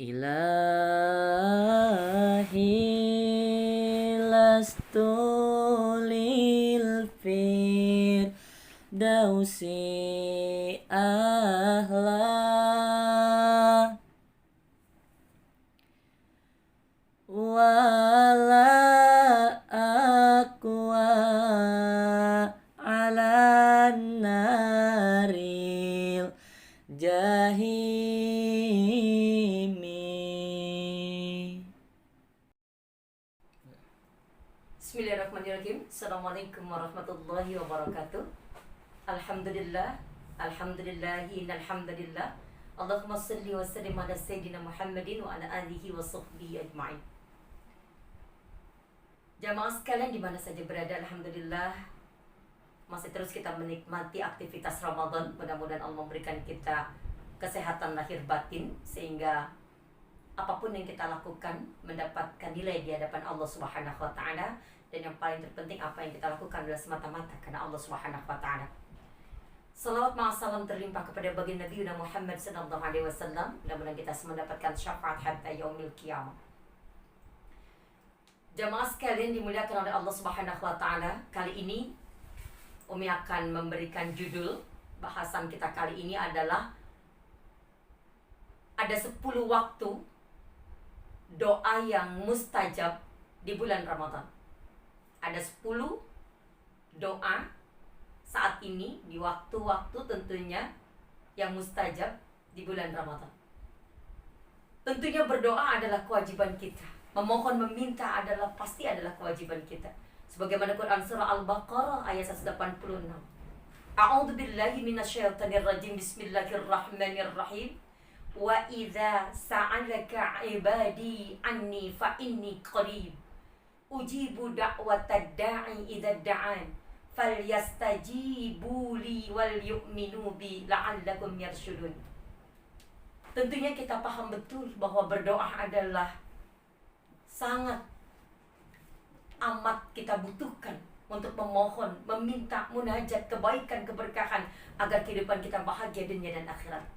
Ilahi lastu lil firdausi ahla wala aqwa ala naril jahimi. Bismillahirrahmanirrahim. Assalamualaikum warahmatullahi wabarakatuh. Alhamdulillah, alhamdulillahi innalhamdulillah. Allahumma salli wa sallim ala sayyidina Muhammadin wa ala alihi wa sahbihi ajma'in. Jamaah sekalian di mana saja berada, alhamdulillah masih terus kita menikmati aktivitas Ramadan. Mudah-mudahan Allah memberikan kita kesehatan lahir batin sehingga apapun yang kita lakukan mendapatkan nilai di hadapan Allah Subhanahu wa taala, dan yang paling terpenting apa yang kita lakukan adalah semata-mata karena Allah Subhanahu wa taala. Salawat ma'a salam terlimpah kepada baginda Nabi Muhammad sallallahu alaihi wasallam. Mudah-mudahan kita semua mendapatkan syafaat hatta yaumil qiyamah. Jamaah sekalian dimuliakan oleh Allah Subhanahu wa taala, kali ini Umi akan memberikan judul bahasan kita kali ini adalah ada 10 waktu doa yang mustajab di bulan Ramadan. Ada 10 doa saat ini di waktu-waktu tentunya yang mustajab di bulan Ramadan. Tentunya berdoa adalah kewajiban kita. Memohon, meminta pasti adalah kewajiban kita. Sebagaimana Quran surah Al-Baqarah ayat 186. A'udzu billahi minasyaitonir rajim. Bismillahirrahmanirrahim. Wa idza sa'alaka 'ibadi anni fa inni qarib ujibu da'watad da'i idza da'an falyastajibu li wal yu'minu bi la'allakum yarshudun. Tentunya kita paham betul bahwa berdoa adalah sangat amat kita butuhkan untuk memohon, meminta, munajat, kebaikan, keberkahan agar kehidupan kita bahagia dunia dan akhirat.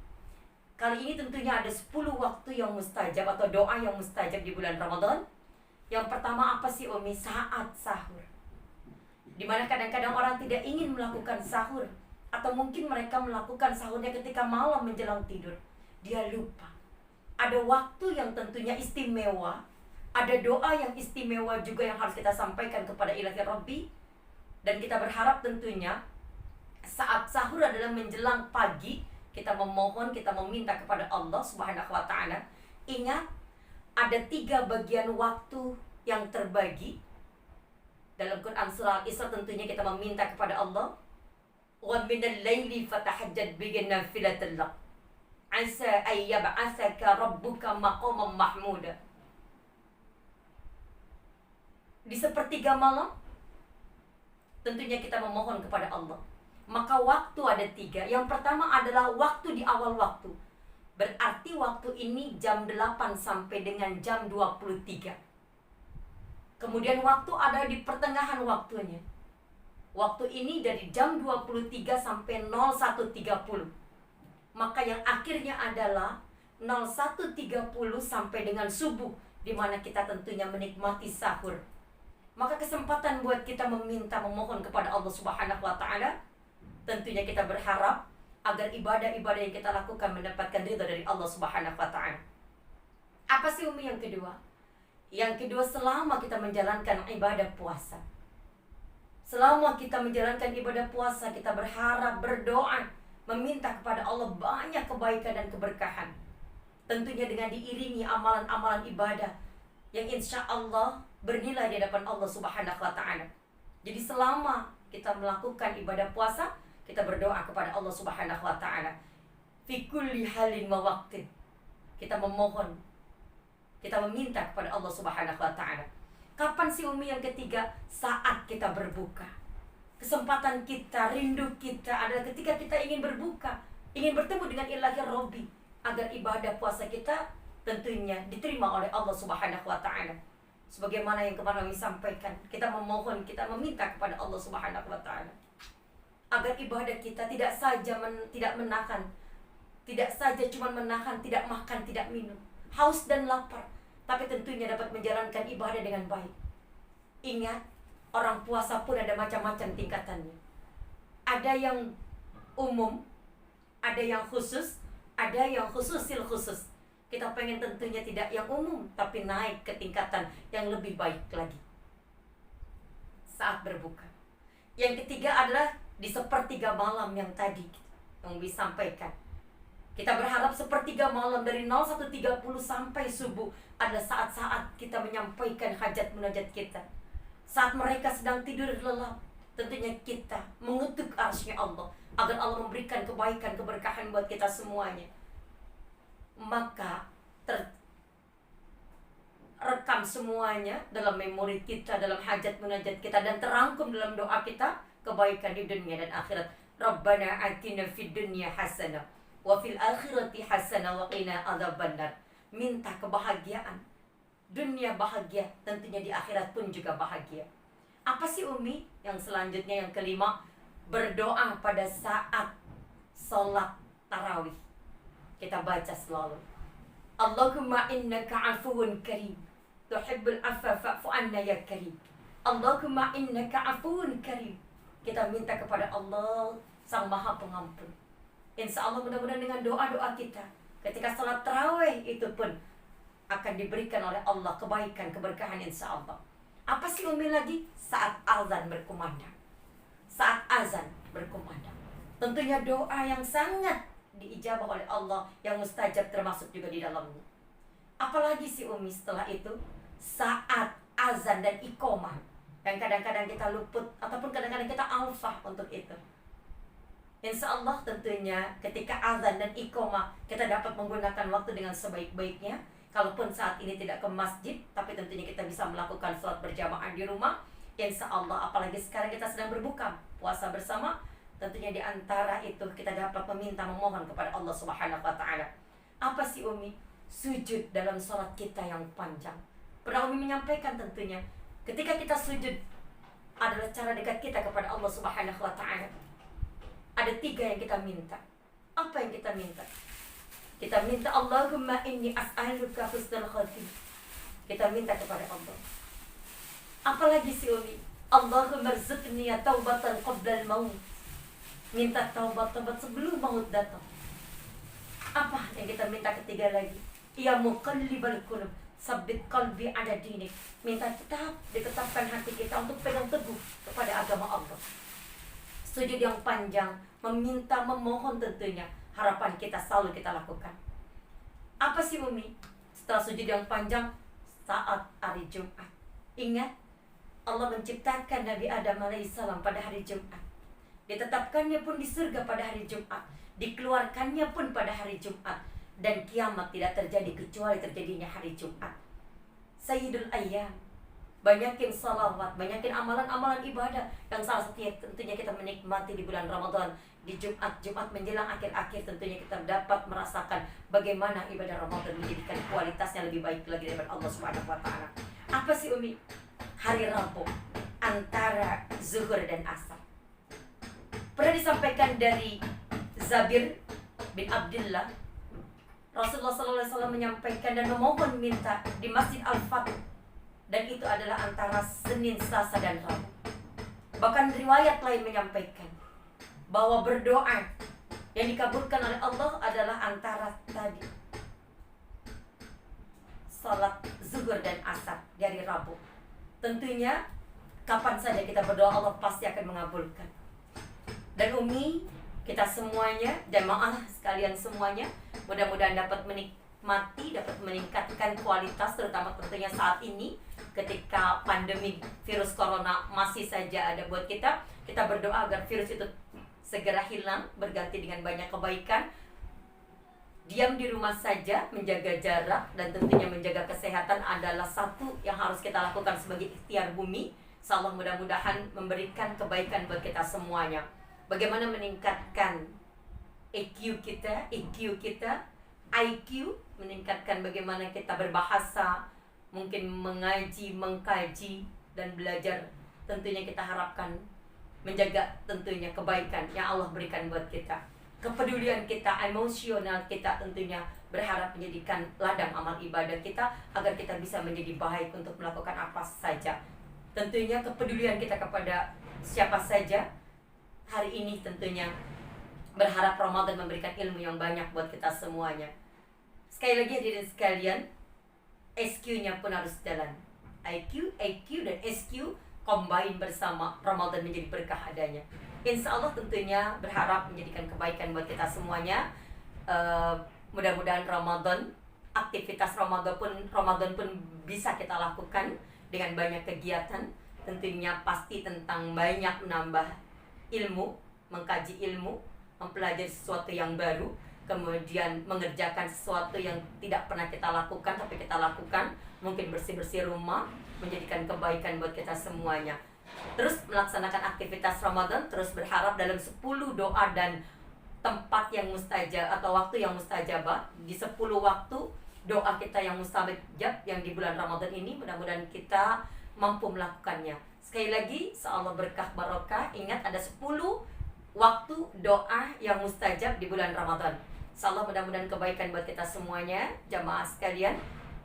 Kali ini tentunya ada 10 waktu yang mustajab atau doa yang mustajab di bulan Ramadan. Yang pertama apa sih Umi? Saat sahur. Dimana kadang-kadang orang tidak ingin melakukan sahur, atau mungkin mereka melakukan sahurnya ketika malam menjelang tidur. Dia lupa. Ada waktu yang tentunya istimewa, ada doa yang istimewa juga yang harus kita sampaikan kepada Ilahi Rabbi. Dan kita berharap tentunya saat sahur adalah menjelang pagi, kita memohon, kita meminta kepada Allah Subhanahu wa taala. Ingat, ada 3 bagian waktu yang terbagi. Dalam Quran surah Al-Isra tentunya kita meminta kepada Allah. Wa minal laili fatahajjad bihi nafilatan lak. Asa ay yab'atsaka rabbuka maqaman mahmuda. Di sepertiga malam tentunya kita memohon kepada Allah. Maka waktu ada 3. Yang pertama adalah waktu di awal waktu. Berarti waktu ini jam 8 sampai dengan jam 23. Kemudian waktu ada di pertengahan waktunya. Waktu ini dari jam 23 sampai 01.30. Maka yang akhirnya adalah 01.30 sampai dengan subuh, di mana kita tentunya menikmati sahur. Maka kesempatan buat kita meminta, memohon kepada Allah Subhanahu wa taala. Tentunya kita berharap agar ibadah-ibadah yang kita lakukan mendapatkan ridha dari Allah Subhanahu wa taala. Apa sih Umi yang kedua? Yang kedua, selama kita menjalankan ibadah puasa. Selama kita menjalankan ibadah puasa, kita berharap, berdoa, meminta kepada Allah banyak kebaikan dan keberkahan. Tentunya dengan diiringi amalan-amalan ibadah yang insya Allah bernilai di hadapan Allah Subhanahu wa taala. Jadi selama kita melakukan ibadah puasa, kita berdoa kepada Allah Subhanahu wa taala. Fi kulli halin wa waqtin. Kita memohon, kita meminta kepada Allah Subhanahu wa taala. Kapan sih Umi yang ketiga? Saat kita berbuka. Kesempatan kita, rindu kita adalah ketika kita ingin berbuka, ingin bertemu dengan Ilahi Rabbi, agar ibadah puasa kita tentunya diterima oleh Allah Subhanahu wa taala. Sebagaimana yang kemarin kami sampaikan, kita memohon, kita meminta kepada Allah Subhanahu wa taala agar ibadah kita tidak saja tidak menahan, tidak saja cuma menahan, tidak makan, tidak minum, haus dan lapar, tapi tentunya dapat menjalankan ibadah dengan baik. Ingat, orang puasa pun ada macam-macam tingkatannya. Ada yang umum, ada yang khusus, ada yang khususil khusus. Kita pengen tentunya tidak yang umum, tapi naik ke tingkatan yang lebih baik lagi saat berbuka. Yang ketiga adalah di sepertiga malam yang tadi yang disampaikan. Kita berharap sepertiga malam dari 01.30 sampai subuh adalah saat-saat kita menyampaikan hajat munajat kita. Saat mereka sedang tidur lelap, tentunya kita mengetuk arsy Allah agar Allah memberikan kebaikan, keberkahan buat kita semuanya. Maka rekam semuanya dalam memori kita, dalam hajat munajat kita, dan terangkum dalam doa kita kebaikan di dunia dan akhirat. Rabbana atina fid dunya hasanah wa fil akhirati hasanah wa qina adzabannar. Minta kebahagiaan, dunia bahagia, tentunya di akhirat pun juga bahagia. Apa sih Umi? Yang selanjutnya yang kelima, berdoa pada saat sholat tarawih. Kita baca selalu, Allahumma innaka afuwun karim, tuhibbul afwa fa'fu anna ya karim. Allahumma innaka afuwun karim. Kita minta kepada Allah Sang Maha Pengampun. Insya Allah mudah-mudahan dengan doa-doa kita ketika salat tarawih itu pun akan diberikan oleh Allah kebaikan, keberkahan insya Allah. Apa sih Umi lagi? Saat azan berkumandang. Saat azan berkumandang, tentunya doa yang sangat diijabah oleh Allah, yang mustajab termasuk juga di dalamnya. Apalagi sih Umi setelah itu? Saat azan dan iqomah, yang kadang-kadang kita luput ataupun kadang-kadang kita alfah untuk itu. Insya Allah tentunya ketika azan dan iqomah kita dapat menggunakan waktu dengan sebaik-baiknya. Kalaupun saat ini tidak ke masjid, tapi tentunya kita bisa melakukan sholat berjamaah di rumah. Insya Allah, apalagi sekarang kita sedang berbuka puasa bersama, tentunya di antara itu kita dapat meminta, memohon kepada Allah Subhanahu wa Ta'ala. Apa sih Umi? Sujud dalam sholat kita yang panjang. Pernah Umi menyampaikan tentunya, ketika kita sujud adalah cara dekat kita kepada Allah Subhanahu wa Ta'ala. Ada 3 yang kita minta. Apa yang kita minta? Kita minta Allahumma inni as'aluka husnul khatimah. Kita minta kepada Allah. Apalagi sih Umi? Allahumma rzuqni taubatan qabla al-maut. Minta taubat sebelum maut datang. Apa yang kita minta ketiga lagi? Ya muqallibal qulub, sabbit qalbi ala dinik. Minta tetap ditetapkan hati kita untuk pegang teguh kepada agama Allah. Sujud yang panjang, meminta, memohon tentunya. Harapan kita selalu kita lakukan. Apa sih Umi? Setelah sujud yang panjang, saat hari Jumat. Ingat, Allah menciptakan Nabi Adam alaihissalam pada hari Jumat. Ditetapkannya pun di surga pada hari Jumat. Dikeluarkannya pun pada hari Jumat. Dan kiamat tidak terjadi kecuali terjadinya hari Jumat. Sayyidul Ayyam. Banyakin salawat, banyakin amalan-amalan ibadah yang salah satunya tentunya kita menikmati di bulan Ramadan. Di Jumat menjelang akhir-akhir tentunya kita dapat merasakan bagaimana ibadah Ramadan menjadikan kualitasnya lebih baik lagi daripada Allah Subhanahu wa Ta'ala. Apa sih Umi? Hari Rabu antara zuhur dan asar. Pernah disampaikan dari Zabir bin Abdullah, Rasulullah SAW menyampaikan dan memohon minta di Masjid Al-Fatih, dan itu adalah antara Senin, Selasa, dan Rabu. Bahkan riwayat lain menyampaikan bahwa berdoa yang dikabulkan oleh Allah adalah antara tadi salat zuhur dan asar di hari Rabu. Tentunya kapan saja kita berdoa Allah pasti akan mengabulkan. Dan Umi, kita semuanya, jamaah sekalian semuanya, mudah-mudahan dapat menikmati, dapat meningkatkan kualitas, terutama tentunya saat ini ketika pandemi virus corona masih saja ada buat kita. Kita berdoa agar virus itu segera hilang, berganti dengan banyak kebaikan. Diam di rumah saja, menjaga jarak, dan tentunya menjaga kesehatan adalah satu yang harus kita lakukan sebagai ikhtiar bumi. Insyaallah mudah-mudahan memberikan kebaikan buat kita semuanya. Bagaimana meningkatkan EQ kita, IQ kita, IQ, meningkatkan bagaimana kita berbahasa, mungkin mengaji, mengkaji, dan belajar. Tentunya kita harapkan menjaga tentunya kebaikan yang Allah berikan buat kita. kepedulian kita, emosional kita tentunya berharap menjadikan ladang amal ibadah kita agar kita bisa menjadi baik untuk melakukan apa saja. Tentunya kepedulian kita kepada siapa saja hari ini tentunya berharap Ramadan memberikan ilmu yang banyak buat kita semuanya. Sekali lagi hadirin sekalian, SQ-nya pun harus jalan. IQ, EQ, dan SQ combine bersama, Ramadan menjadi berkah adanya. Insya Allah tentunya berharap menjadikan kebaikan buat kita semuanya. Mudah-mudahan Ramadan, aktivitas Ramadan pun bisa kita lakukan dengan banyak kegiatan. Tentunya pasti tentang banyak menambah ilmu, mengkaji ilmu, mempelajari sesuatu yang baru, kemudian mengerjakan sesuatu yang tidak pernah kita lakukan tapi kita lakukan, mungkin bersih-bersih rumah, menjadikan kebaikan buat kita semuanya. Terus melaksanakan aktivitas Ramadan, terus berharap dalam 10 doa dan tempat yang mustajab atau waktu yang mustajabah, di 10 waktu doa kita yang mustajab yang di bulan Ramadan ini, mudah-mudahan kita mampu melakukannya. Sekali lagi, seolah berkah barokah. Ingat ada 10 waktu doa yang mustajab di bulan Ramadan. Insyaallah mudah-mudahan kebaikan buat kita semuanya, jamaah sekalian.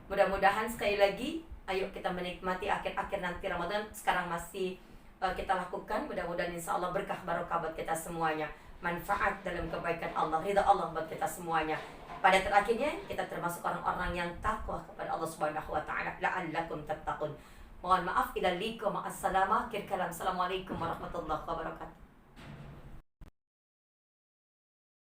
Mudah-mudahan sekali lagi, ayo kita menikmati akhir-akhir nanti Ramadan. Sekarang masih kita lakukan. Mudah-mudahan insyaallah berkah barokah buat kita semuanya. Manfaat dalam kebaikan Allah, ridha Allah buat kita semuanya. Pada terakhirnya kita termasuk orang-orang yang takwa kepada Allah Subhanahu wa taala. La'allakum tattaqun. Mohon maaf, ila liqa ma'as salamah. Akhir kalam, assalamualaikum warahmatullahi wabarakatuh.